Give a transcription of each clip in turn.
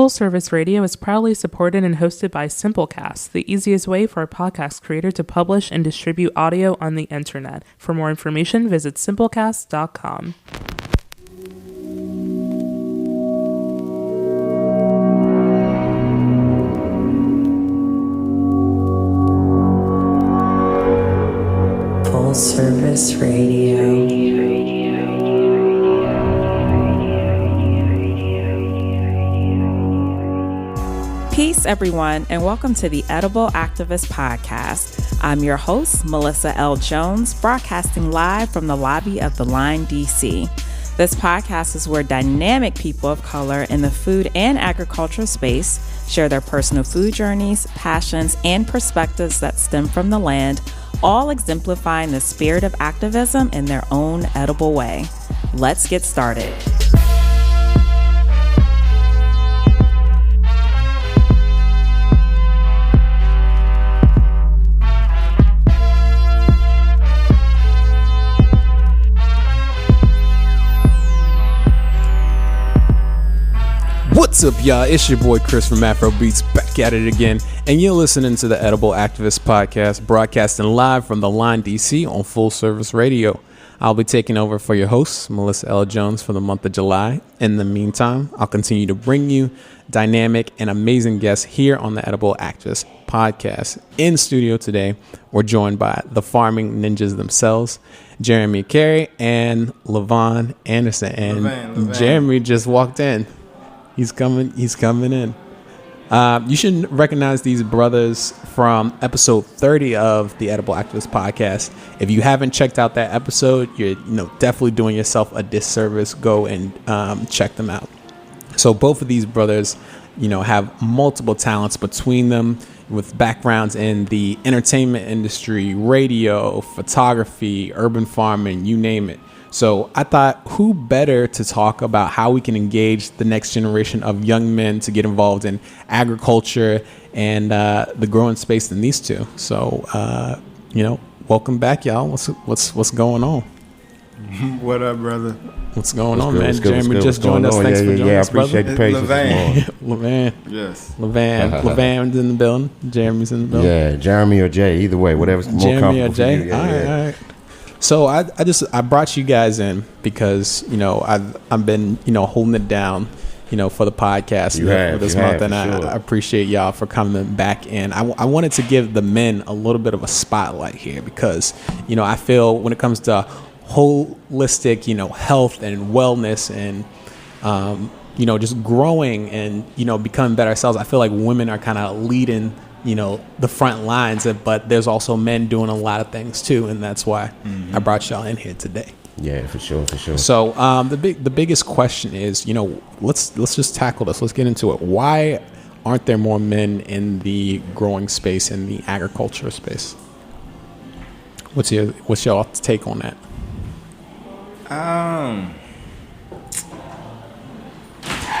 Full Service Radio is proudly supported and hosted by Simplecast, the easiest way for a podcast creator to publish and distribute audio on the internet. For more information, visit simplecast.com. Full Service Radio. Peace, everyone, and welcome to the Edible Activist Podcast. I'm your host, Melissa L. Jones, broadcasting live from the lobby of the LeVan, D.C. This podcast is where dynamic people of color in the food and agriculture space share their personal food journeys, passions, and perspectives that stem from the land, all exemplifying the spirit of activism in their own edible way. Let's get started. What's up, y'all? It's your boy Chris from Afro Beats, back at it again, and you're listening to the Edible Activist Podcast, broadcasting live from the LeVan, DC on Full Service Radio. I'll be taking over for your host, Melissa L. Jones, for the month of July. In the meantime, I'll continue to bring you dynamic and amazing guests here on the Edible Activist Podcast. In studio today, we're joined by the farming ninjas themselves, Jeremy Carey and LeVan Anderson. And LeVan. Jeremy just walked in. He's coming in. You should recognize these brothers from episode 30 of the Edible Activist Podcast. If you haven't checked out that episode, you're definitely doing yourself a disservice. Go and check them out. So both of these brothers, have multiple talents between them, with backgrounds in the entertainment industry, radio, photography, urban farming, you name it. So I thought, who better to talk about how we can engage the next generation of young men to get involved in agriculture and the growing space than these two. So, welcome back, y'all. What's going on? What up, brother? What's going on, man? Jeremy just joined us. Thanks for joining us, brother. I appreciate the patience. LeVan. Yes. LeVan's in the building. Jeremy's in the building. Yeah, Jeremy or Jay, either way, whatever's more Jeremy comfortable or Jay. for you. All right. So I brought you guys in because I've been holding it down for the podcast for this month, and I appreciate y'all for coming back in. I wanted to give the men a little bit of a spotlight here because I feel when it comes to holistic health and wellness and just growing and becoming better ourselves, I feel like women are kind of leading the front lines, but there's also men doing a lot of things too, and that's why I brought y'all in here today. Yeah, for sure. So the biggest question is, let's just tackle this. Let's get into it. Why aren't there more men in the growing space, in the agriculture space? What's your take on that?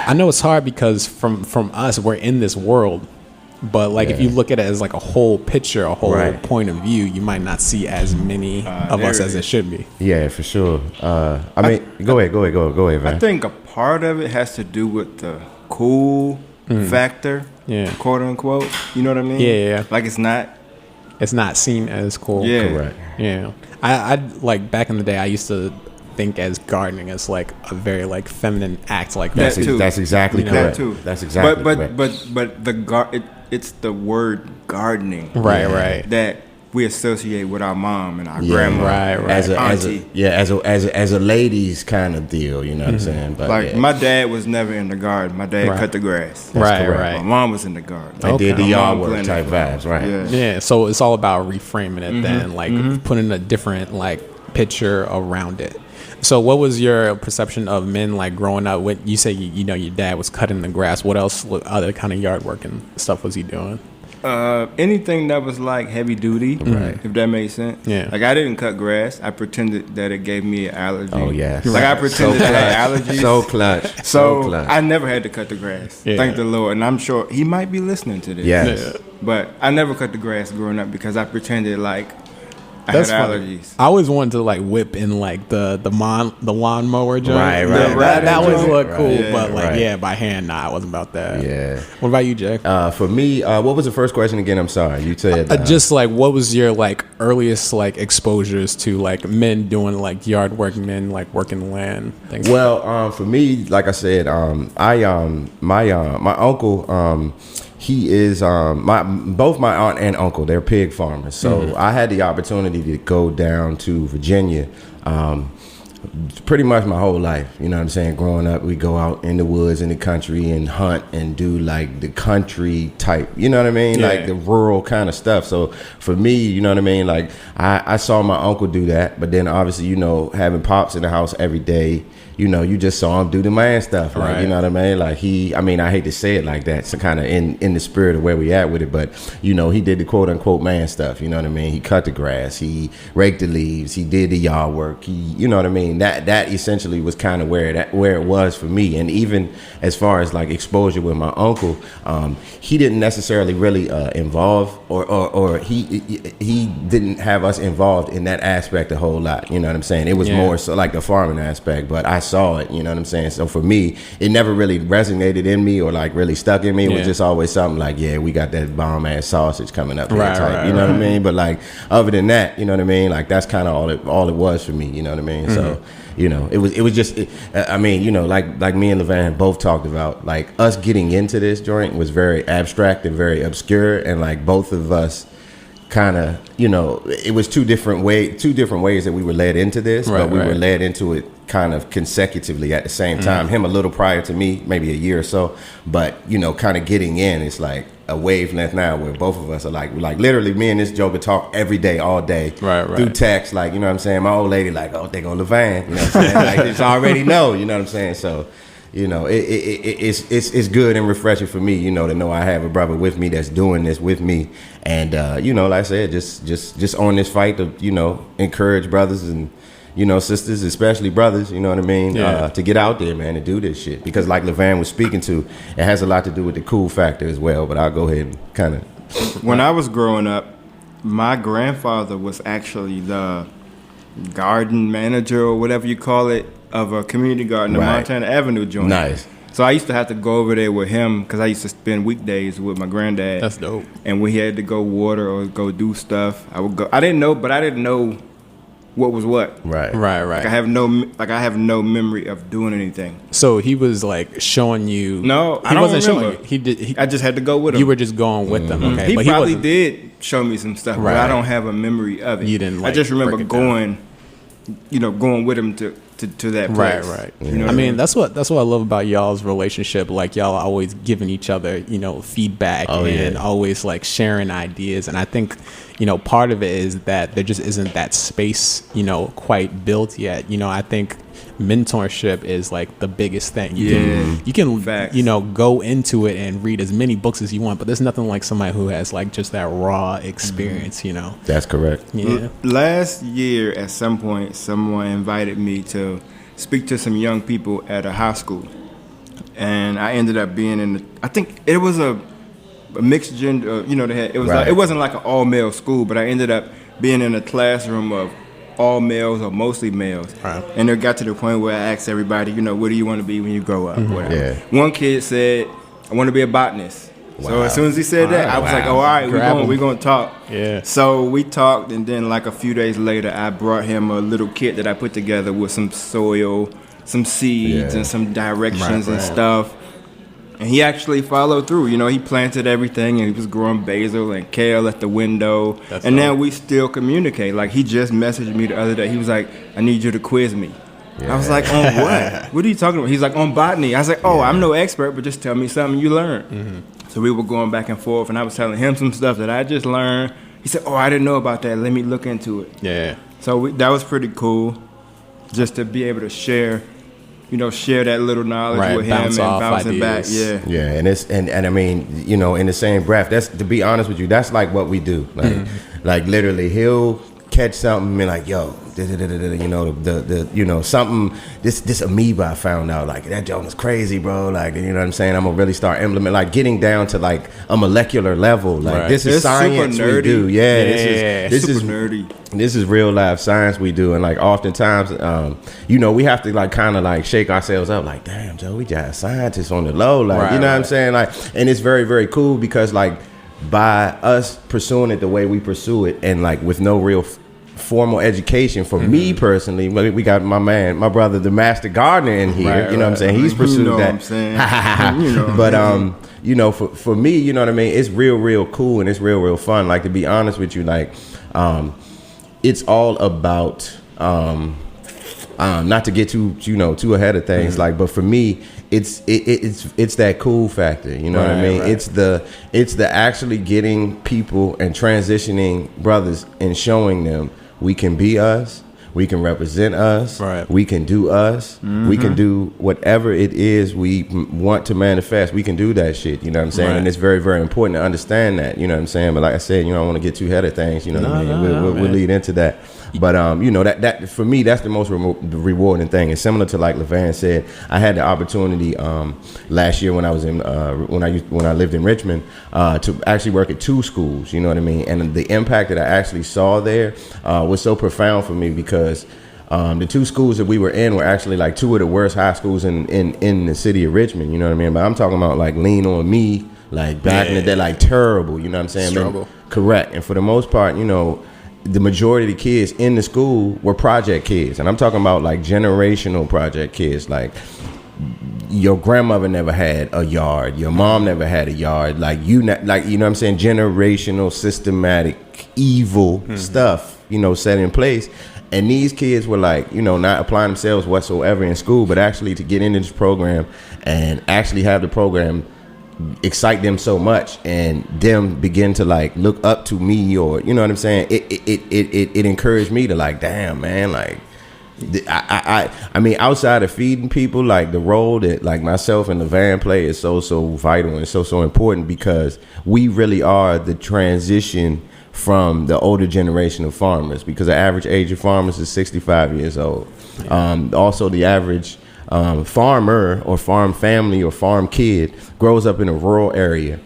I know it's hard because from us, we're in this world. But if you look at it as like a whole picture, a whole point of view, you might not see as many of us as it should be. Yeah, for sure. Go ahead, man. I think a part of it has to do with the cool factor, quote unquote. You know what I mean? Yeah. Like it's not seen as cool. Yeah. Correct. Yeah. I like back in the day, I used to think as gardening as like a very like feminine act like that. That's exactly correct. That too. That's exactly correct. But it's the word gardening, right, that we associate with our mom and our grandma, right, as a ladies kind of deal, you know what I'm saying? But my dad was never in the garden. My dad cut the grass. Right. My mom was in the garden. They did the yard work type vibes, right? Yeah. So it's all about reframing it then, like putting a different like picture around it. So what was your perception of men like growing up? When you say your dad was cutting the grass, what else, what other kind of yard work and stuff was he doing? Anything that was like heavy duty, if that made sense. Yeah. Like I didn't cut grass. I pretended that it gave me an allergy. Oh yeah. Like I pretended I had allergies. So clutch. So I never had to cut the grass. Yeah. Thank the Lord. And I'm sure he might be listening to this. Yes. But I never cut the grass growing up because I pretended like I had funny. allergies. I always wanted to like whip in like the lawnmower joint. Right. That always looked cool, Yeah, but like right. by hand, nah, I wasn't about that. Yeah. What about you, Jay? For me, what was the first question again? I'm sorry. You said Just like what was your like earliest like exposures to like men doing like yard work, men like working the land, things. Well, for me, like I said, my uncle, he is both my aunt and uncle. They're pig farmers, so I had the opportunity to go down to Virginia. Pretty much my whole life, you know what I'm saying? Growing up, we go out in the woods, in the country, and hunt and do like the country type, you know what I mean? Yeah. Like the rural kind of stuff. So for me, you know what I mean? Like I saw my uncle do that, but then obviously, you know, having pops in the house every day, you know, you just saw him do the man stuff. Like, Right. you know what I mean? Like I hate to say it like that. So kind of in the spirit of where we at with it, but you know, he did the quote unquote man stuff. You know what I mean? He cut the grass, he raked the leaves, he did the yard work. He, you know what I mean? That essentially was kind of where it was for me. And even as far as like exposure with my uncle, he didn't necessarily really involve or he didn't have us involved in that aspect a whole lot. You know what I'm saying? It was more so like the farming aspect, but I saw it, you know what I'm saying? So for me, it never really resonated in me or like really stuck in me. It was just always something like, yeah, we got that bomb ass sausage coming up here type, you know what I mean? But like other than that, you know what I mean? Like that's kind of all it was for me, you know what I mean? So, you know, it was just, I mean, you know, like me and LeVan both talked about, like us getting into this joint was very abstract and very obscure, and like both of us kind of, you know, it was two different ways that we were led into this, but we were led into it kind of consecutively at the same time. Him a little prior to me, maybe a year or so, but you know, kind of getting in, it's like a wavelength now where both of us are like literally me and this joker talk every day, all day, through text, like, you know what I'm saying? My old lady like, oh, they go LeVan, you know what I'm saying? Like, it's already know, you know what I'm saying? So, you know, it's good and refreshing for me, you know, to know I have a brother with me that's doing this with me, and you know, like I said, just on this fight to, you know, encourage brothers and, you know, sisters, especially brothers, you know what I mean, to get out there, man, and do this shit. Because like LeVan was speaking to, it has a lot to do with the cool factor as well, but I'll go ahead and kind of. When I was growing up, my grandfather was actually the garden manager or whatever you call it of a community garden, the Montana Avenue joint. Nice. So I used to have to go over there with him because I used to spend weekdays with my granddad. That's dope. And we had to go water or go do stuff. I would go. I didn't know what was what. Right. Like I have no memory of doing anything. So he was like showing you. No, I he don't wasn't remember. showing you. He did. I just had to go with him. You were just going with them. Okay. He but probably wasn't- did show me some stuff, but I don't have a memory of it. You didn't, like, I just remember break it down. going with him to that place. Right. You know I mean, that's what I love about y'all's relationship. Like y'all are always giving each other, you know, feedback and always like sharing ideas. And I think, you know, part of it is that there just isn't that space, you know, quite built yet. You know, I think mentorship is like the biggest thing. You can Facts. you know, go into it and read as many books as you want, but there's nothing like somebody who has like just that raw experience, you know. That's correct. Yeah. Last year, at some point, someone invited me to speak to some young people at a high school, and I ended up being I think it was a mixed gender. You know, it wasn't like an all male school, but I ended up being in a classroom of all males or mostly males. Right. And it got to the point where I asked everybody, you know, what do you want to be when you grow up? Whatever. Yeah. One kid said, I want to be a botanist. So Wow. as soon as he said that, I was like, oh, all right, we're going to talk. Yeah. So we talked, and then like a few days later, I brought him a little kit that I put together with some soil, some seeds, and some directions and stuff. And he actually followed through. You know, he planted everything, and he was growing basil and kale at the window. And now we still communicate. Like, he just messaged me the other day. He was like, I need you to quiz me. I was like, on what? What are you talking about? He's like, on botany. I was like, oh, I'm no expert, but just tell me something you learned. So we were going back and forth, and I was telling him some stuff that I just learned. He said, oh, I didn't know about that. Let me look into it. Yeah. So that was pretty cool, just to be able to share that little knowledge with him bounce and off bounce it back. ideas. Yeah. And I mean, you know, in the same breath, that's, to be honest with you, that's like what we do. Like, like literally, he'll catch something and be like, yo, you know, the you know, something, this amoeba I found out, like, that joke is crazy, bro. Like, you know what I'm saying? I'm gonna really start implementing, like, getting down to like a molecular level. Like, this is it's science we do. Yeah, this is nerdy. This is real life science we do. And like oftentimes, you know, we have to like kind of like shake ourselves up, like, damn, Joe, we got scientists on the low, like, you know what I'm saying? Like, and it's very, very cool because like by us pursuing it the way we pursue it, and like with no real formal education for me personally, we got my brother, the master gardener in here, you know what I'm saying? He's pursued that. What I'm saying? You know, but you know, for me, you know what I mean, it's real cool and it's real fun. Like, to be honest with you, like it's all about not to get too ahead of things, like, but for me, it's that cool factor, you know what I mean? It's the actually getting people and transitioning brothers and showing them we can be us, we can represent us, we can do us, we can do whatever it is we want to manifest. We can do that shit, you know what I'm saying? And it's very, very important to understand that, you know what I'm saying? But like I said, you know, I don't want to get too ahead of things, you know what I mean? We'll lead into that. But you know, that for me, that's the most rewarding thing. It's similar to, like LeVan said, I had the opportunity last year when I was in when I lived in Richmond to actually work at 2 schools. You know what I mean? And the impact that I actually saw there was so profound for me because the 2 schools that we were in were actually like 2 of the worst high schools in the city of Richmond. You know what I mean? But I'm talking about like lean on me, like back in the day, like terrible. You know what I'm saying? Struggle. Correct. And for the most part, you know, the majority of the kids in the school were project kids, and I'm talking about like generational project kids. Like, your grandmother never had a yard, your mom never had a yard, like you know what I'm saying, generational, systematic, evil stuff, you know, set in place. And these kids were like, you know, not applying themselves whatsoever in school, but actually to get into this program and actually have the program excite them so much, and them begin to like look up to me, or you know what I'm saying, it encouraged me to like, damn, man, like I mean, outside of feeding people, like the role that like myself and LeVan play is so vital and so important, because we really are the transition from the older generation of farmers, because the average age of farmers is 65 years old. Also the average farmer or farm family or farm kid grows up in a rural area,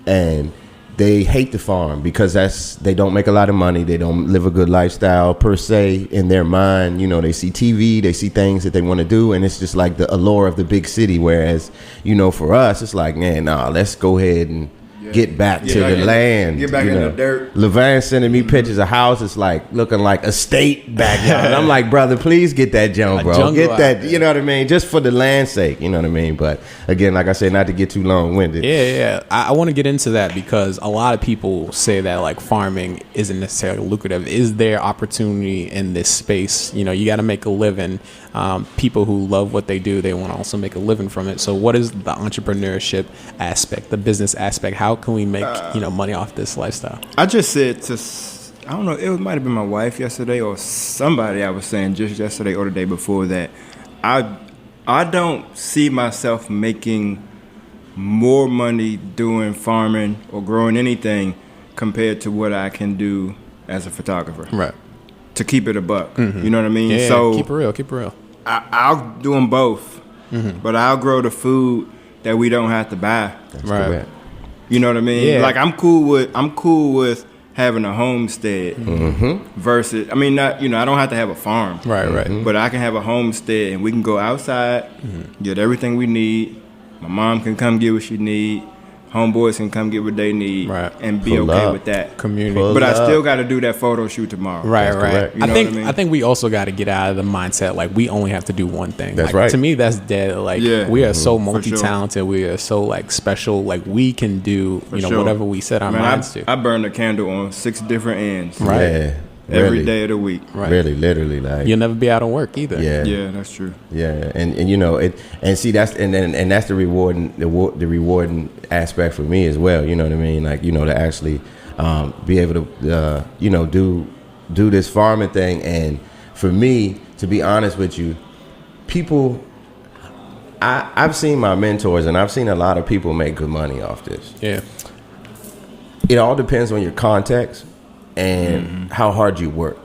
and they hate the farm because they don't make a lot of money, they don't live a good lifestyle per se in their mind. You know, they see TV, they see things that they want to do, and it's just like the allure of the big city. Whereas, you know, for us, it's like, man, let's go ahead and get back to the land. Get back in the dirt. LeVan sending me pictures of houses like looking like a state backyard. And I'm like, brother, please get that junk, bro. Get that, you know what I mean? Just for the land's sake, you know what I mean? But again, like I said, not to get too long-winded. Yeah. I want to get into that because a lot of people say that like farming isn't necessarily lucrative. Is there opportunity in this space? You know, you got to make a living. People who love what they do, they want to also make a living from it. So what is the entrepreneurship aspect, the business aspect? How can we make money off this lifestyle? I just said to, I don't know, it might have been my wife yesterday or somebody I was saying just yesterday or the day before that, I don't see myself making more money doing farming or growing anything compared to what I can do as a photographer. Right. To keep it a buck. You know what I mean? Yeah, so keep it real. I'll do them both, but I'll grow the food that we don't have to buy. That's correct. You know what I mean? Yeah. Like I'm cool with having a homestead versus, I mean, not, you know, I don't have to have a farm. Right. But I can have a homestead and we can go outside, get everything we need. My mom can come get what she need. Homeboys can come get what they need and be okay with that. Community. But I still got to do that photo shoot tomorrow. Right. You know what I mean? I think we also got to get out of the mindset like we only have to do one thing. That's like, right. To me, that's dead. Like we are so multi-talented. We are so like special. Like we can do whatever we set our minds to. I burn a candle on 6 different ends. Right. Yeah. Every day of the week. Right. Really, literally, like you'll never be out of work either. Yeah, that's true. Yeah, and you know it, and see that's and that's the rewarding aspect for me as well. You know what I mean? Like, you know, to actually be able to do this farming thing, and for me, to be honest with you, people, I've seen my mentors and I've seen a lot of people make good money off this. Yeah, it all depends on your context and how hard you work.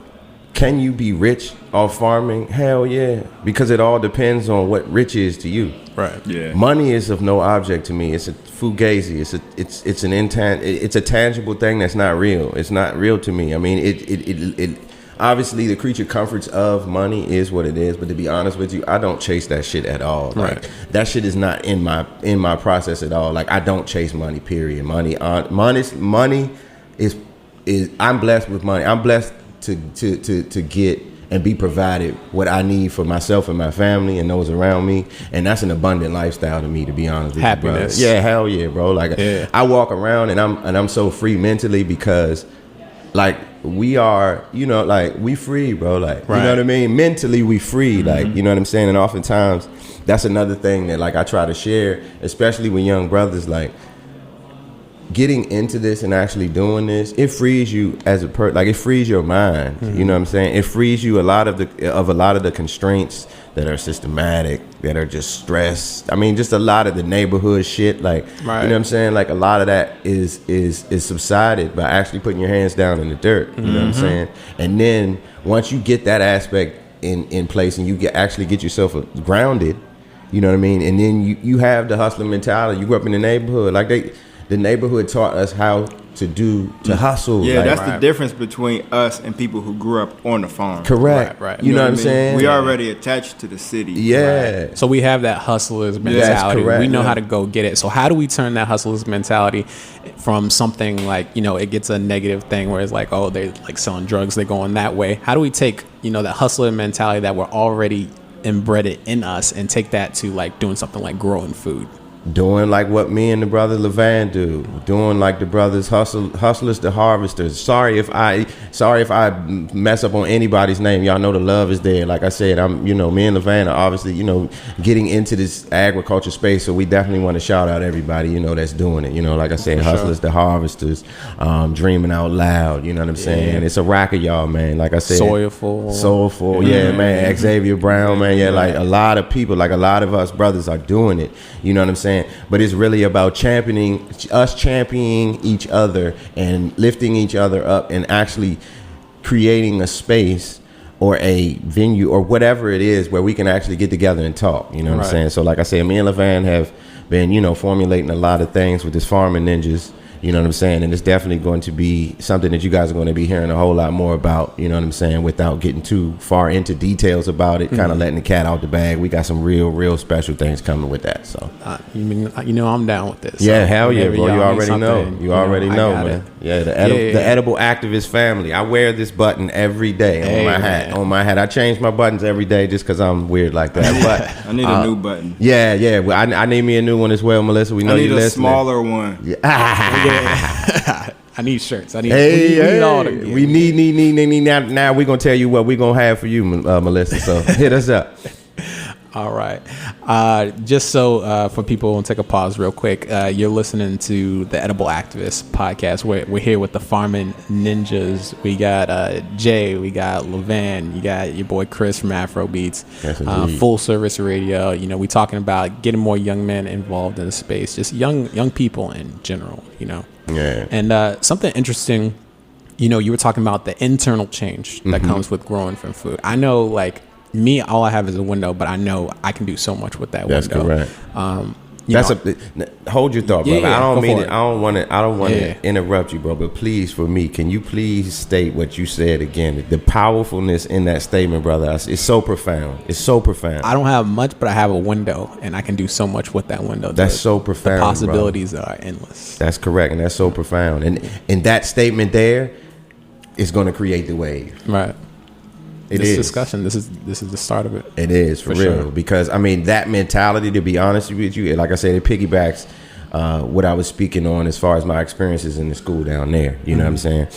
Can you be rich off farming? Hell yeah, because it all depends on what rich is to you. Right. Yeah. Money is of no object to me. It's a fugazi. It's a tangible thing that's not real. It's not real to me. I mean, it obviously the creature comforts of money is what it is. But to be honest with you, I don't chase that shit at all. Like, Right. that shit is not in my process at all. Like, I don't chase money. Period. Money is I'm blessed with money. I'm blessed to get and be provided what I need for myself and my family and those around me, and that's an abundant lifestyle to me, to be honest with Happiness. you, bro. Yeah, hell yeah, bro. Like, Yeah. I walk around and I'm so free mentally because, like, we are, like, we free, bro. Like, Right. you know what I mean? Mentally, we free. Like, you know what I'm saying? And oftentimes, that's another thing that, like, I try to share, especially with young brothers, like, getting into this and actually doing this, it frees you as a like, it frees your mind. You know what I'm saying? It frees you a lot of the constraints that are systematic, that are just stress. I mean, just a lot of the neighborhood shit. Like, Right. you know what I'm saying? Like, a lot of that is subsided by actually putting your hands down in the dirt. You know what I'm saying? And then once you get that aspect in place and you actually get yourself grounded, you know what I mean? And then you have the hustler mentality. You grew up in the neighborhood. Like, the neighborhood taught us how to hustle. Yeah, like, that's the difference between us and people who grew up on the farm. correct. Right. You know what I'm saying? We already attached to the city. Yeah. So we have that hustler's That's mentality. correct. We know Yeah. how to go get it. So how do we turn that hustler's mentality from something like, it gets a negative thing where it's like, oh, they're like selling drugs, they're going that way. How do we take, that hustler mentality that we're already embedded in us and take that to like doing something like growing food? Doing like what me and the brother LeVan do. Doing like the brothers hustlers to harvesters. Sorry if I mess up on anybody's name. Y'all know the love is there. Like I said, me and LeVan are obviously, getting into this agriculture space. So we definitely want to shout out everybody, that's doing it. Like I said, hustlers to harvesters, dreaming out loud. You know what I'm saying? It's a rack of y'all, man. Like I said, Soulful. Yeah, man. Xavier Brown, man. Yeah, like a lot of people, like a lot of us brothers are doing it. You know what I'm saying? But it's really about championing each other and lifting each other up and actually creating a space or a venue or whatever it is where we can actually get together and talk. You know what I'm saying? So like I said, me and LeVan have been, formulating a lot of things with this Farming Ninjas. You know what I'm saying? And it's definitely going to be something that you guys are going to be hearing a whole lot more about, you know what I'm saying, without getting too far into details about it, kind of letting the cat out the bag. We got some real special things coming with that. So, I'm down with this. Yeah, so hell yeah, bro. You already know. You already know, I man. Yeah, the edible activist family. I wear this button every day on my hat. On my hat. I change my buttons every day just because I'm weird like that. But I need a new button. Yeah. Well, I need me a new one as well, Melissa. We know you listening. I need a smaller one. Yeah. I need shirts. We need all the gear. We need. Now we're going to tell you what we're going to have for you, Melissa. So hit us up. All right. Just so for people, we'll take a pause real quick. You're listening to the Edible Activist podcast. We're here with the Farming Ninjas. We got Jay, we got LeVan, you got your boy Chris from Afro Beats. Yes, Full Service Radio. We talking about getting more young men involved in the space, just young people in general. Yeah. And something interesting. You were talking about the internal change that comes with growing from food. I know, like. Me, all I have is a window, but I know I can do so much with that window. That's correct. Hold your thought, brother. Yeah, I don't mean it. it. I don't want to interrupt you, bro. But please, for me, can you please state what you said again? The powerfulness in that statement, brother, it's so profound. It's so profound. I don't have much, but I have a window, and I can do so much with that window. That's so profound. The possibilities are endless. That's correct, and that's so profound. And in that statement there, it's going to create the wave. Right. This discussion. This is the start of it. It is for real sure. Because that mentality, to be honest with you, like I said, it piggybacks what I was speaking on as far as my experiences in the school down there. You know what I'm saying?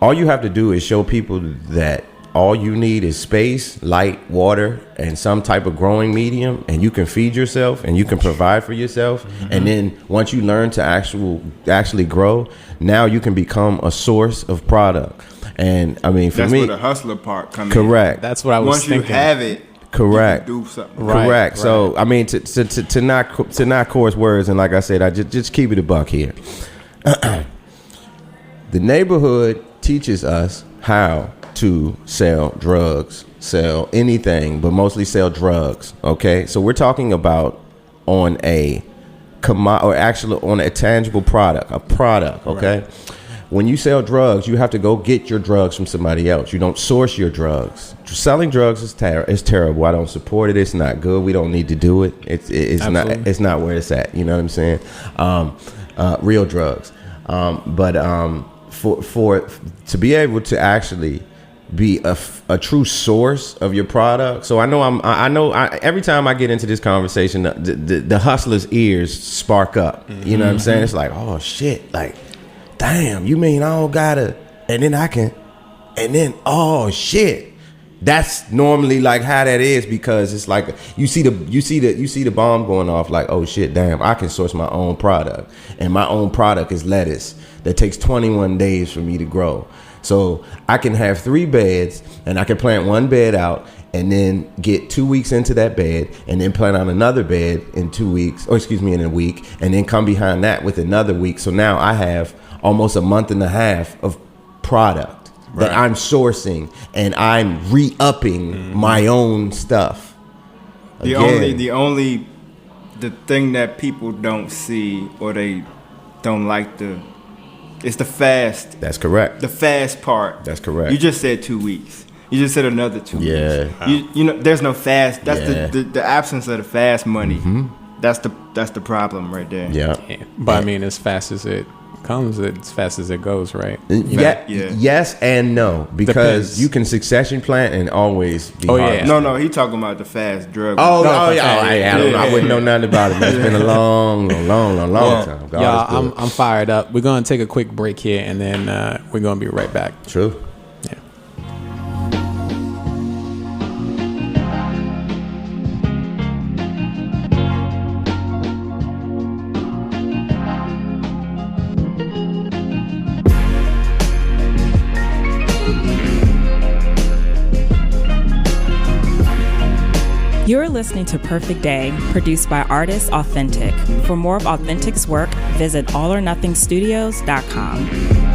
All you have to do is show people that all you need is space, light, water, and some type of growing medium, and you can feed yourself and you can provide for yourself. And then once you learn to actually grow, now you can become a source of product. And I mean, for that's me, where the hustler part comes in. Correct. That's what I was Once thinking. you have it, correct. you can do something. Right, Correct. right. So I mean, to not coarse words, and like I said, I just keep it a buck here. The neighborhood teaches us how to sell drugs, sell anything, but mostly sell drugs. Okay, so we're talking about on a on a tangible product, okay. Right. When you sell drugs, you have to go get your drugs from somebody else. You don't source your drugs. Selling drugs is terrible. I don't support it. It's not good. We don't need to do it. It's not where it's at. You know what I'm saying? Real drugs. For to be able to actually be a true source of your product. So I know every time I get into this conversation, the hustler's ears spark up. Mm-hmm. You know what I'm saying? It's like, oh shit, like, damn, you mean I don't gotta, and then I can, and then, oh shit. That's normally like how that is, because it's like you see the bomb going off, like, oh shit, damn, I can source my own product, and my own product is lettuce that takes 21 days for me to grow. So I can have 3 beds, and I can plant 1 bed out, and then get 2 weeks into that bed, and then plant on another bed in 2 weeks, in a week, and then come behind that with another week. So now I have almost a month and a half of product that I'm sourcing, and I'm re-upping my own stuff. The thing that people don't see, or they don't like, it's the fast. That's correct. The fast part. That's correct. You just said 2 weeks. You just said another 2 weeks. Yeah. You know, there's no fast. That's the absence of the fast money. Mm-hmm. That's the problem right there. Yeah. But I mean, as fast as it comes, as fast as it goes, right? Yeah. Yes and no, because you can succession plant and always be hard. No, he talking about the fast drug. I wouldn't know nothing about it, man. It's been a long time. Y'all, I'm fired up. We're gonna take a quick break here, and then we're gonna be right back. True. You're listening to Perfect Day, produced by Artists Authentic. For more of Authentic's work, visit allornothingstudios.com.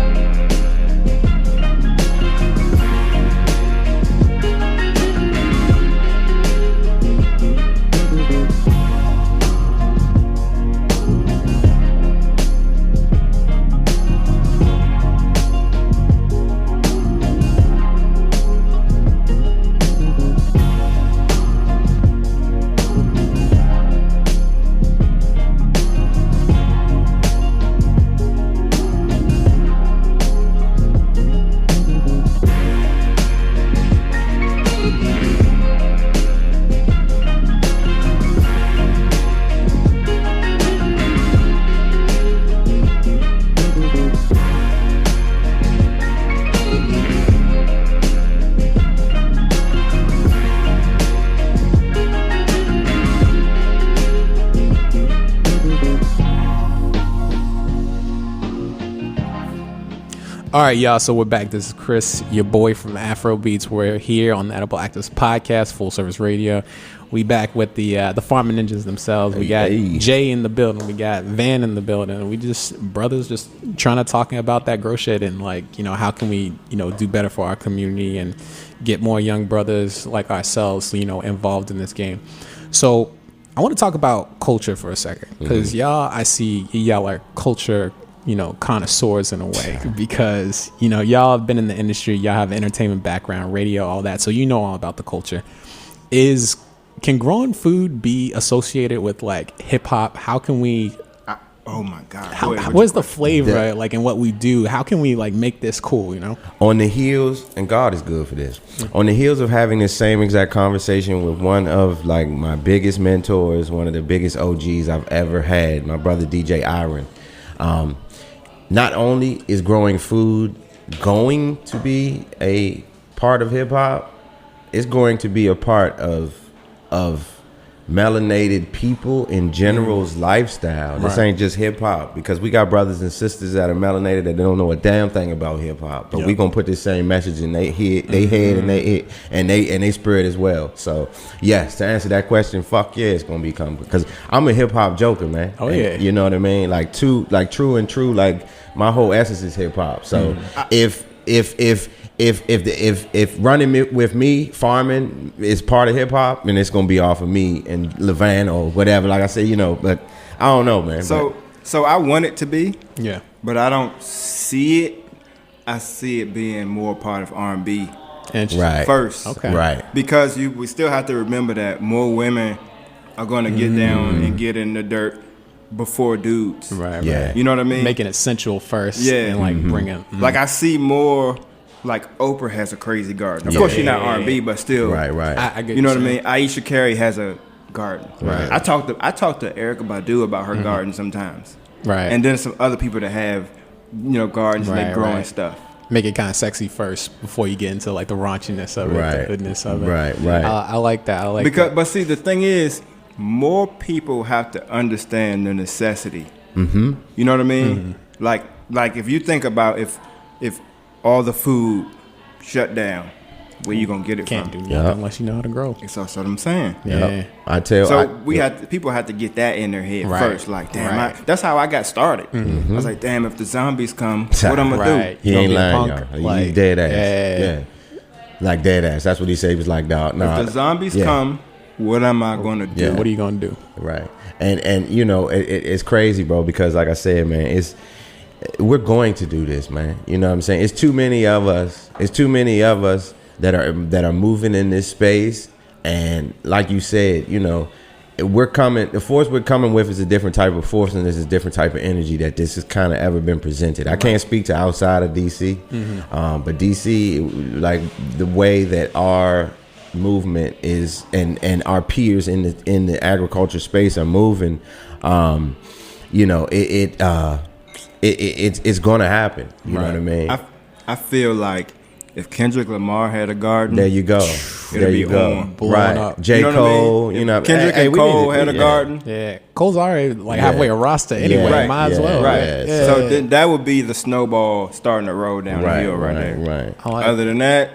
All right, y'all. So we're back. This is Chris, your boy from Afro Beats. We're here on the Edible Actives Podcast, Full Service Radio. We back with the Farmer Ninjas themselves. We got Jay in the building. We got Van in the building. We brothers just trying to talk about that grow shit and, like, you know, how can we, you know, do better for our community and get more young brothers like ourselves, you know, involved in this game. So I want to talk about culture for a second, because y'all, I see y'all are culture, you know, connoisseurs in a way, because, you know, y'all have been in the industry, y'all have entertainment background, radio, all that, so you know all about the culture. Can growing food be associated with, like, hip hop? How can we? Oh my God! What's the flavor, like, in what we do? How can we, like, make this cool? You know, on the heels, and God is good for this. On the heels of having this same exact conversation with one of, like, my biggest mentors, one of the biggest OGs I've ever had, my brother DJ Iron. Not only is growing food going to be a part of hip hop, it's going to be a part of melanated people in general's lifestyle. Right. This ain't just hip hop, because we got brothers and sisters that are melanated that don't know a damn thing about hip hop, but we gonna put this same message in their head, and they spirit as well. So yes, to answer that question, fuck yeah, it's gonna become, because I'm a hip hop joker, man. Oh yeah, you know what I mean? Like true, like my whole essence is hip hop. So if if running with me, farming is part of hip hop, then it's gonna be off of me and LeVan or whatever. Like I said, you know, but I don't know, man. So I want it to be, Yeah. but I don't see it. I see it being more part of R&B Right. first. Okay. Right. Because we still have to remember that more women are going to get down and get in the dirt before dudes. Right. Yeah. Right. You know what I mean? Making it sensual first. Yeah. And like bringing. Like I see more. Like Oprah has a crazy garden. Of course, she's not R&B, but still. Right. I get You know what I saying. mean? Aisha Curry has a garden. Right. I talked to Erykah Badu about her garden sometimes. Right. And then some other people that have, gardens and they Right, growing right. stuff. Make it kind of sexy first before you get into like the raunchiness of it, Right. the goodness of it. Right. I like that. I like Because, that. but see, the thing is, more people have to understand the necessity. Mm-hmm. You know what I mean? Like if you think about if all the food shut down, where you gonna get it Can't from? do nothing unless you know how to grow. That's what I'm saying. Yeah. I tell. So I, people have to get that in their head Right. first. Like, damn, Right. that's how I got started. I was like, damn, if the zombies come, what I'm gonna Right. he Gonna ain't be a lying, punk, y'all. like, He's dead ass. yeah. Yeah. Like dead ass. That's what he said. He was like, dog. do? Nah, If the zombies yeah. come, what am I gonna do? Yeah. What are you gonna do? Right. And you know, it's crazy, bro, because like I said, man, we're going to do this, man. You know what I'm saying? It's too many of us. It's too many of us that are moving in this space. And like you said, you know, we're coming. The force we're coming with is a different type of force, and this is a different type of energy that this has kind of ever been presented. I can't speak to outside of DC, but DC, like the way that our movement is, and our peers in the agriculture space are moving. You know, it's gonna happen. You know what I mean? I feel like if Kendrick Lamar had a garden, There you go. It'll There be you go. on. Blowing Right. up. J. You know what I mean? Cole, you If know, Kendrick hey, and we Cole need had a garden. Yeah. Cole's already like halfway a roster anyway. Right. Might as Yeah. well. Right. Yeah. Yeah. So then that would be the snowball starting to roll down the Right, hill right, right, there. right, I like Other than that,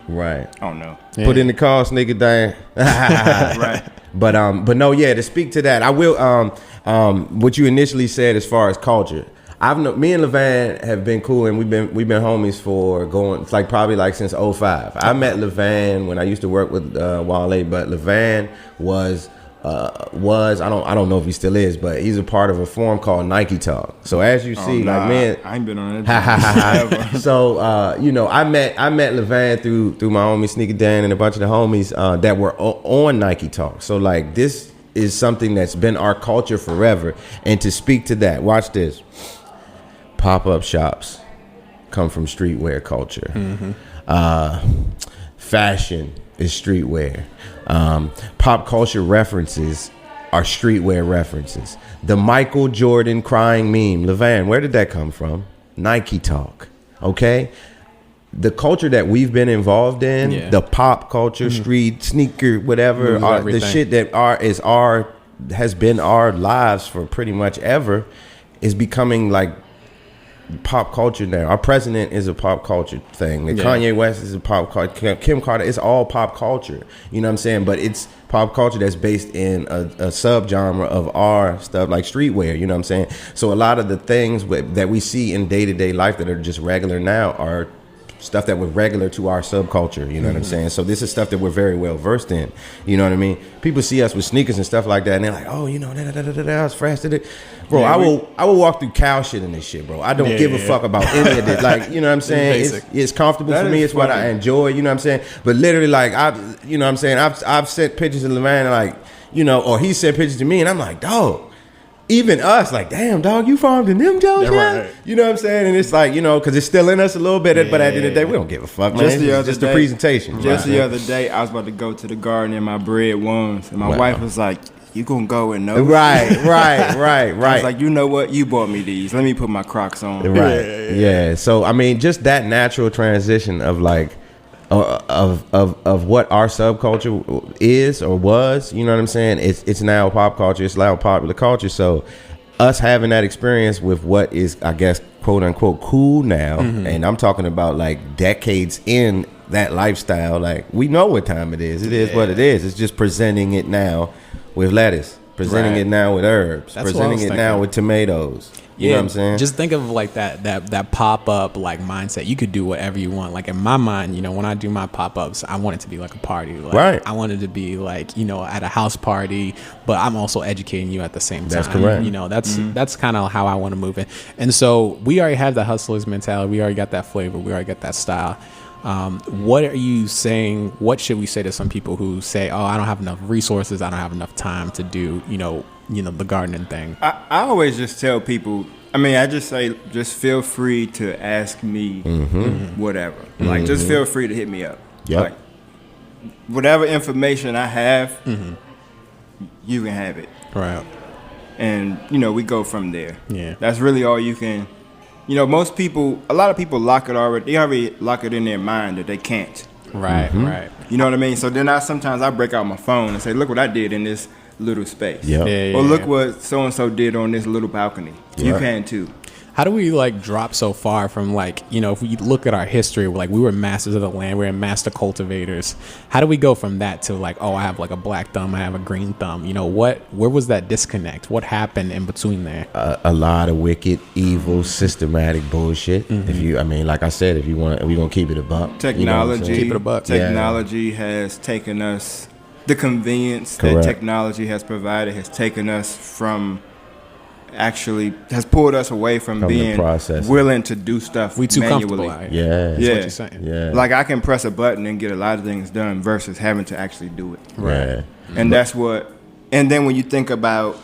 right. I don't know. Yeah. Put in the car, sneak it down. Right. But no, yeah. To speak to that, I will. What you initially said as far as culture, me and LeVan have been cool, and we've been homies for it's like probably like since 05. I met LeVan when I used to work with Wale, but LeVan was I don't know if he still is, but he's a part of a forum called Nike Talk. So as you see, like man, I ain't been on that. ever. so you know, I met LeVan through my homie Sneaker Dan and a bunch of the homies that were on Nike Talk. So like this is something that's been our culture forever. And to speak to that, watch this. Pop-up shops come from streetwear culture. Fashion is streetwear. Pop culture references are streetwear references. The Michael Jordan crying meme, LeVan, where did that come from? Nike Talk. Okay? The culture that we've been involved in, Yeah. the pop culture, street, sneaker, whatever, Moves the everything. shit that has been our lives for pretty much ever, is becoming like pop culture now. Our president is a pop culture thing. Yeah. Kanye West is a pop culture. Kim Carter, it's all pop culture. You know what I'm saying? But it's pop culture that's based in a subgenre of our stuff like streetwear. You know what I'm saying? So a lot of the things that we see in day-to-day life that are just regular now are stuff that was regular to our subculture. You know what I'm saying? So this is stuff that we're very well versed in. You know what I mean? People see us with sneakers and stuff like that, and they're like, "Oh, you know, it's fresh." Bro, Yeah, I will walk through cow shit in this shit, bro. I don't give a fuck about any of this. Like, you know what I'm saying? basic. It's comfortable That for me. is It's what I funny. enjoy. You know what I'm saying? But literally, like, you know what I'm saying? I've sent pictures of LeVan, like, you know, or he sent pictures to me, and I'm like, dog. Even us, like, damn, dog, you farmed in them Jones, Yeah, yeah? right. You know what I'm saying? And it's like, you know, because it's still in us a little bit, but at the end of the day, we don't give a fuck, man. It's just a presentation. Just right? the other day, I was about to go to the garden and my bread wounds, and my Wow. wife was like, "You gonna go in those?" Right. I was like, "You know what? You bought me these. Let me put my Crocs on." Right. Yeah. So I mean, just that natural transition of like of what our subculture is or was. You know what I'm saying? It's now pop culture. It's now popular culture. So us having that experience with what is, I guess, quote unquote, cool now, and I'm talking about like decades in that lifestyle. Like we know what time it is. It is what it is. It's just presenting it now with lettuce. presenting Right. it now with herbs, That's what I presenting was it thinking. now with tomatoes. You know what I'm saying? Just think of like that pop up like mindset. You could do whatever you want. Like in my mind, you know, when I do my pop ups, I want it to be like a party. Like, Right. I want it to be like, you know, at a house party, but I'm also educating you at the same time. That's correct. You know, that's kind of how I want to move it. And so we already have the hustlers mentality. We already got that flavor. We already got that style. What are you saying? What should we say to some people who say, "Oh, I don't have enough resources. I don't have enough time to do, you know, the gardening thing." I always just tell people, I mean, I just say, just feel free to ask me whatever. Like, just feel free to hit me up. Yep. Like, whatever information I have, you can have it. Right. And, you know, we go from there. Yeah. That's really all you can. You know, most people, a lot of people they already lock it in their mind that they can't. Right. Right. You know what I mean? So then sometimes I break out my phone and say, look what I did in this little space. Yep. Yeah, Or yeah, look yeah. what so-and-so did on this little balcony. You Yeah. can too. How do we like drop so far from like, you know, if we look at our history, like we were masters of the land, we were master cultivators. How do we go from that to like, oh, I have like a black thumb, I have a green thumb? You know, where was that disconnect? What happened in between there? A lot of wicked, evil, systematic bullshit. If you, I mean, like I said, if we're gonna keep it a buck. Technology, you know what I'm saying? Keep it a buck. Technology has taken us, the convenience Correct. that technology has provided has taken us from has pulled us away from From the being process. willing to do stuff We too manually. comfortable out Yeah. here. That's Yeah. what you're saying. Yeah. Like I can press a button and get a lot of things done versus having to actually do it. Right. And that's what, and then when you think about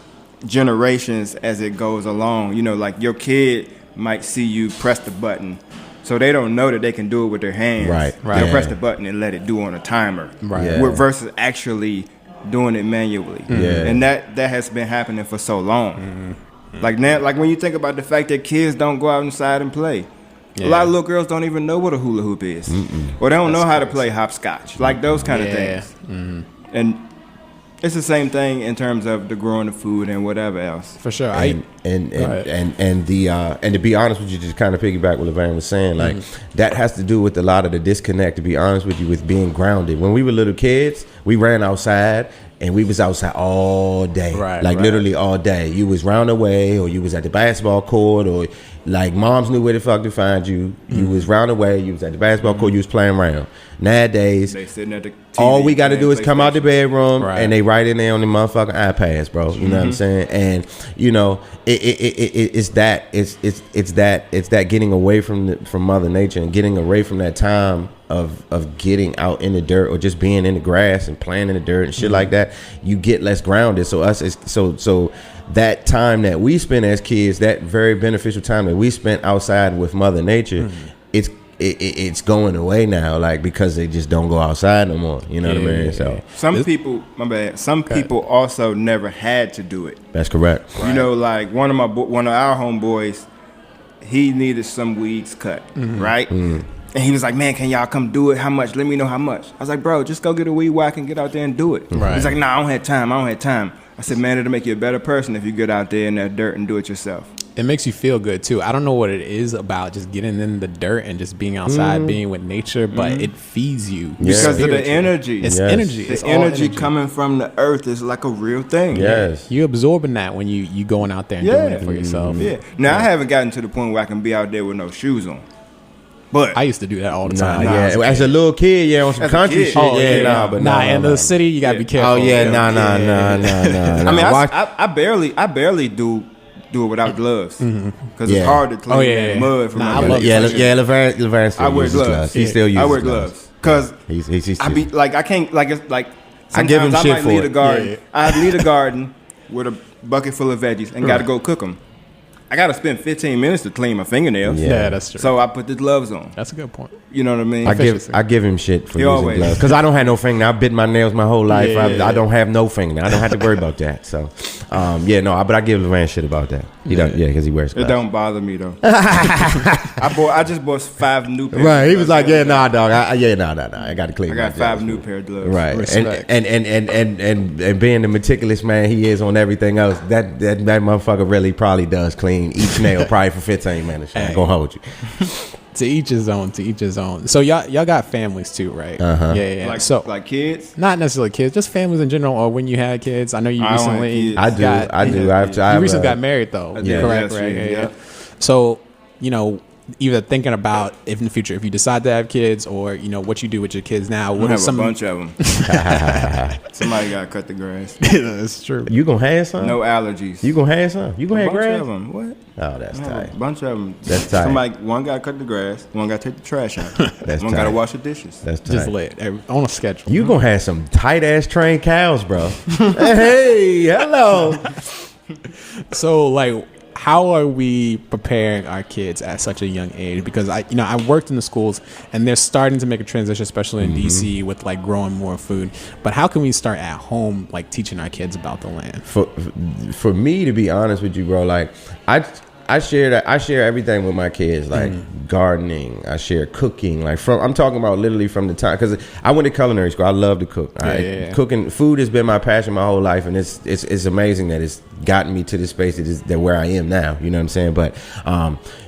generations as it goes along, you know, like your kid might see you press the button, so they don't know that they can do it with their hands. Right, right. They'll Yeah. press the button and let it do on a timer. Right. Yeah. Versus actually doing it manually. Yeah. And that has been happening for so long. Like now, like when you think about the fact that kids don't go out inside and play. Yeah. A lot of little girls don't even know what a hula hoop is. Or they don't know how to play hopscotch. Like those kind of Yeah. things. And it's the same thing in terms of the growing of food and whatever else. For sure. And Go ahead. to be honest with you, just kind of piggyback what LeVan was saying, like that has to do with a lot of the disconnect. To be honest with you, with being grounded. When we were little kids, we ran outside and we was outside all day, Right, like right. literally all day. You was round away, or you was at the basketball court, or like moms knew where the fuck to find you. You was round away. You was at the basketball court. You was playing around. Nowadays, They sitting at the TV all we got to do is playing come out the PlayStation. bedroom Right. and they right in there on the motherfucking iPads, bro. You know what I'm saying? And you know, it's that getting away from Mother Nature and getting away from that time of getting out in the dirt or just being in the grass and playing in the dirt and shit like that. You get less grounded. So so that time that we spent as kids, that very beneficial time that we spent outside with Mother Nature, it's going away now, like because they just don't go outside no more. You know what I mean? So Some people, my bad. Some people also never had to do it. that's correct. You know, like one of our homeboys, he needed some weeds cut, right? And he was like, "Man, can y'all come do it? How much? Let me know how much." I was like, "Bro, just go get a weed whack and get out there and do it." Right. He's like, "Nah, I don't have time. I said, "Man, it'll make you a better person if you get out there in that dirt and do it yourself." It makes you feel good too. I don't know what it is about just getting in the dirt and just being outside, being with nature, but it feeds you Because of the spiritually. energy. It's Yes. energy. The It's all energy coming from the earth is like a real thing. Yes. You absorbing that when you going out there and doing it for yourself. Yeah. Now I haven't gotten to the point where I can be out there with no shoes on. But I used to do that all the Nah, time. yeah. As a little kid, yeah, on some As a country kid. shit, Oh, yeah, yeah. nah, but Nah, nah, in nah, the nah. city you gotta be careful. Oh yeah, nah. I mean, Watch- I barely do it without gloves because Yeah. it's hard to clean Oh, yeah, that yeah. mud from Nah, my I love yeah, face. LeVan I still wear uses gloves. gloves. He still uses I wear gloves because He's I be like I can't like it's like I give him sometimes I shit might for leave it. a garden. Yeah. I leave a garden with a bucket full of veggies and got to go cook them. I got to spend 15 minutes to clean my fingernails. Yeah, that's true. So I put the gloves on. That's a good point. You know what I mean? I give him shit for He using always- gloves because I don't have no fingernail. I've bit my nails my whole life. Yeah. I don't have no fingernail. I don't have to worry about that. So, but I give LeVan shit about that. He don't, because he wears It gloves. don't bother me though. I just bought 5 new pairs. Right, of he was gloves. like, nah, dog. I got to clean. I my got 5 gloves. new pair of gloves. Right, Respect. and being the meticulous man he is on everything else, that motherfucker really probably does clean each nail probably for 15 minutes. I'm Hey. gonna hold you. To each his own. To each his own. So y'all got families too, right? Yeah. Like kids? Not necessarily kids, just families in general. Or when you had kids, I know you recently. I do. You recently got married though. Yeah, correct. Right. Yeah. So either thinking about if in the future, if you decide to have kids, or what you do with your kids now. What are some? A bunch of them. Somebody got to cut the grass. That's true. You gonna have some? No allergies. You gonna have some? You gonna have grass? Of them. What? Oh, that's tight. A bunch of them. That's tight. One got to cut the grass. One got to take the trash out. That's one got to wash the dishes. That's tight. Just lit on a schedule. You gonna have some tight ass trained cows, bro. Hey, hello. So like, how are we preparing our kids at such a young age? Because I worked in the schools, and they're starting to make a transition, especially in DC, with like growing more food. But how can we start at home, like teaching our kids about the land? For me, to be honest with you, bro, like I share everything with my kids, like gardening. I share cooking, like I'm talking about literally from the time, because I went to culinary school. I love to cook. Cooking, food has been my passion my whole life, and it's amazing that it's gotten me to this space that where I am now. You know what I'm saying? But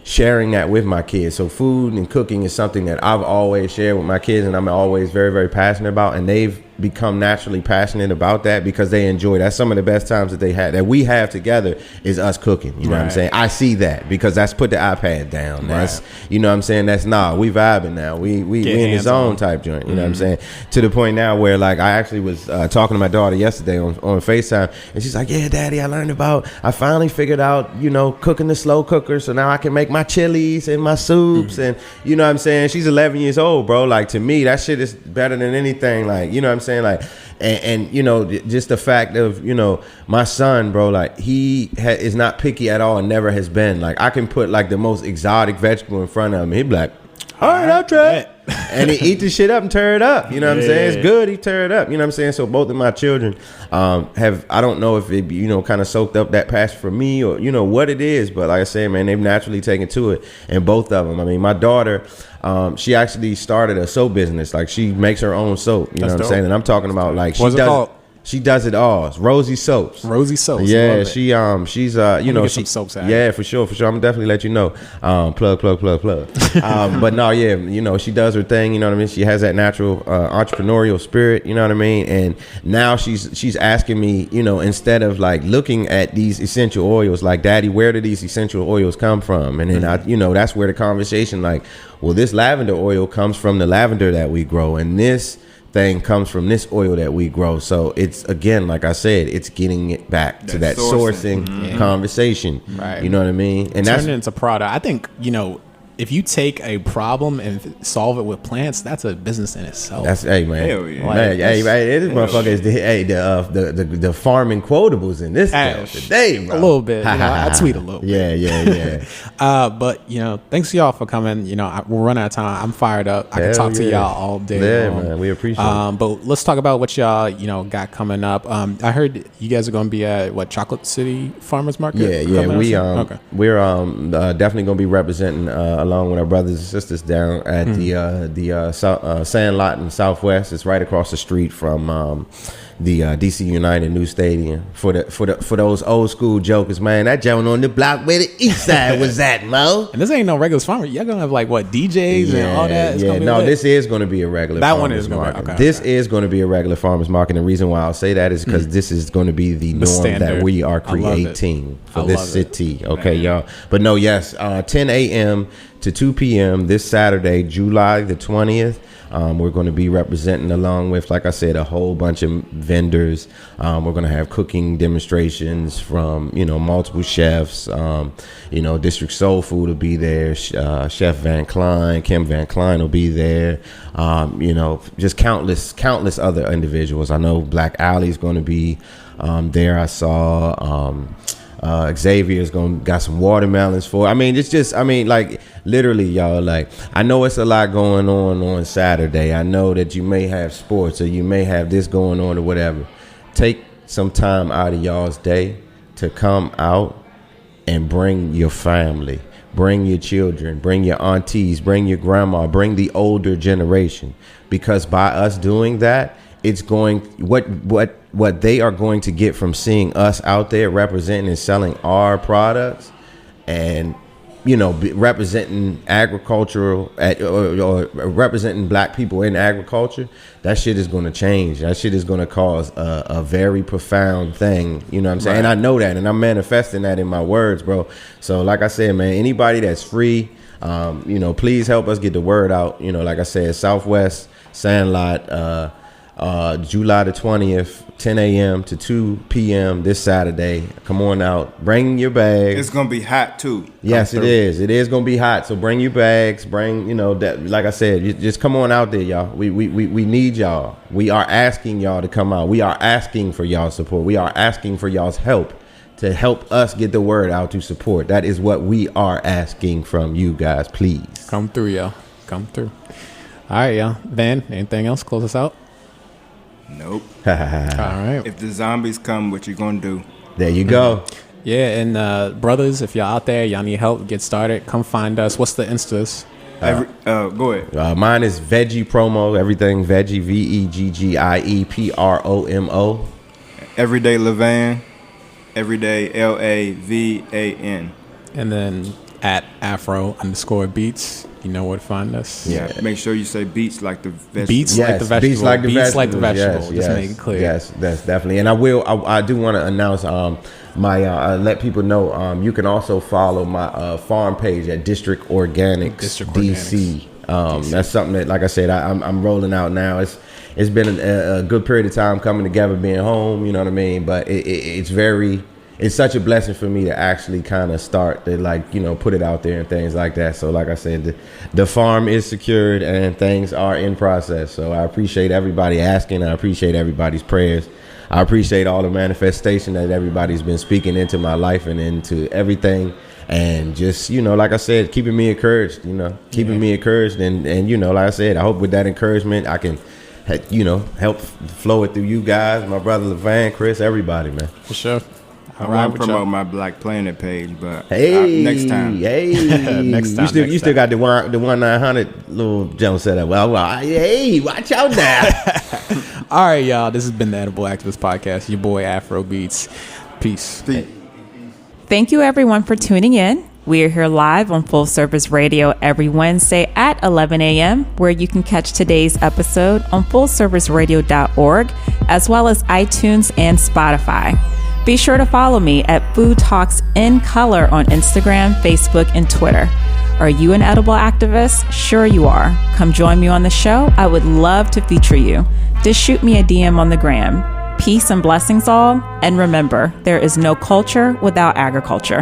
sharing that with my kids. So food and cooking is something that I've always shared with my kids, and I'm always very, very passionate about, and they've become naturally passionate about that because they enjoy. That's some of the best times that we have together is us cooking. You know what I'm saying? I see that because that's put the iPad down. That's you know what I'm saying? That's we vibing now. We in the zone type joint. You know what I'm saying? To the point now where like I actually was talking to my daughter yesterday on FaceTime, and she's like, "Yeah, Daddy, I finally figured out cooking the slow cooker, so now I can make my chilies and my soups." And you know what I'm saying? She's 11 years old, bro. Like to me, that shit is better than anything. Like you know what I'm saying? Like and just the fact of my son, bro, like he is not picky at all and never has been. Like I can put like the most exotic vegetable in front of him, he'd be like, all right, I'll try it. And he eat the shit up and tear it up. You know what I'm saying? It's good. He tear it up. You know what I'm saying? So both of my children have, I don't know if it, kind of soaked up that passion for me or, what it is. But like I said, man, they've naturally taken to it. And both of them. I mean, my daughter, she actually started a soap business. Like she makes her own soap. You know what I'm saying? And I'm talking about like What's it called? She does it all. It's Rosie Soaps. Rosie Soaps. Yeah, she's get some soaps out. Yeah, for sure. I'm definitely let you know. Plug. But no, yeah, she does her thing. You know what I mean? She has that natural entrepreneurial spirit. You know what I mean? And now she's asking me, instead of like looking at these essential oils, like, Daddy, where do these essential oils come from? And then that's where the conversation, like, well, this lavender oil comes from the lavender that we grow, and this thing comes from this oil that we grow. So it's, again, like I said, it's getting it back to that sourcing conversation. Right. You know what I mean? And turn it into product. I think, if you take a problem and solve it with plants, that's a business in itself. That's man. Hell yeah. Man, this motherfucker is the farming quotables in this today, bro. A little bit. I tweet a little bit. Yeah. But thanks to y'all for coming. We're running out of time. I'm fired up. I can talk to y'all all day. Yeah, man. We appreciate it. But let's talk about what y'all got coming up. I heard you guys are going to be at Chocolate City Farmers Market. Yeah. We're definitely going to be representing along with our brothers and sisters down at the Sandlot in Southwest. It's right across the street from the DC United new stadium. For those old school jokers, man, that joint on the block where the east side was at, Mo. And this ain't no regular farmer. Y'all gonna have like what, DJs and all that? This is gonna be a regular. That one is gonna be. This is gonna be a regular farmers market. And the reason why I'll say that is because this is going to be the norm standard that we are creating for this city. Okay, y'all. But no, yes, 10 a.m. to 2 p.m. this Saturday, July the 20th. We're going to be representing along with, like I said, a whole bunch of vendors. We're going to have cooking demonstrations from, multiple chefs. District Soul Food will be there. Chef Kim Van Klein will be there. Just countless other individuals. I know Black Alley's going to be there. I saw Xavier's got some watermelons for. I mean, it's just, like literally, y'all, like, I know it's a lot going on Saturday. I know that you may have sports or you may have this going on or whatever. Take some time out of y'all's day to come out and bring your family, bring your children, bring your aunties, bring your grandma, bring the older generation, because by us doing that, it's going, what they are going to get from seeing us out there representing and selling our products, and representing agricultural or representing black people in agriculture, that shit is going to change. That shit is going to cause a very profound thing. You know what I'm saying? Right. And I know that, and I'm manifesting that in my words, bro. So like I said, man, anybody that's free, please help us get the word out. Like I said, Southwest Sandlot, July the 20th, 10 a.m. to 2 p.m. this Saturday. Come on out. Bring your bags. It's going to be hot, too. Yes, it is. It is going to be hot. So bring your bags. Bring, that. Like I said, just come on out there, y'all. We need y'all. We are asking y'all to come out. We are asking for y'all's support. We are asking for y'all's help to help us get the word out to support. That is what we are asking from you guys. Please. Come through, y'all. Come through. All right, y'all. Van, anything else? Close us out. Nope. All right. If the zombies come, what you gonna do? There you go. Yeah, and brothers, if y'all out there, y'all need help, get started, come find us. What's the Instas? Go ahead. Mine is Veggie Promo. Everything Veggie, VEGGIE PROMO. Everyday LeVan. Everyday LAVAN. And then at Afro_beats. You know where to find us. Yeah. Make sure you say beats like the vegetable. Beats like the vegetable. Beats like the vegetable. Just make it clear. Yes, that's definitely. And I do want to announce my let people know you can also follow my farm page at District Organics DC. That's something that, like I said, I'm rolling out now. It's been a good period of time coming together, being home. You know what I mean? But it's such a blessing for me to actually kind of start to put it out there and things like that. So like I said, the farm is secured and things are in process. So I appreciate everybody asking. I appreciate everybody's prayers. I appreciate all the manifestation that everybody's been speaking into my life and into everything. And just, like I said, keeping me encouraged, keeping me encouraged. And like I said, I hope with that encouragement, I can, help flow it through you guys, my brother LeVan, Chris, everybody, man. For sure. I want to promote my Black Planet page, but next time. Next time. You still got the 1-900 little jump set up. Well, hey, watch out now. All right, y'all. This has been the Edible Activist Podcast. Your boy Afro Beats. Peace. Thank you, everyone, for tuning in. We are here live on Full Service Radio every Wednesday at 11 a.m., where you can catch today's episode on fullserviceradio.org, as well as iTunes and Spotify. Be sure to follow me at Food Talks in Color on Instagram, Facebook, and Twitter. Are you an edible activist? Sure you are. Come join me on the show. I would love to feature you. Just shoot me a DM on the gram. Peace and blessings all. And remember, there is no culture without agriculture.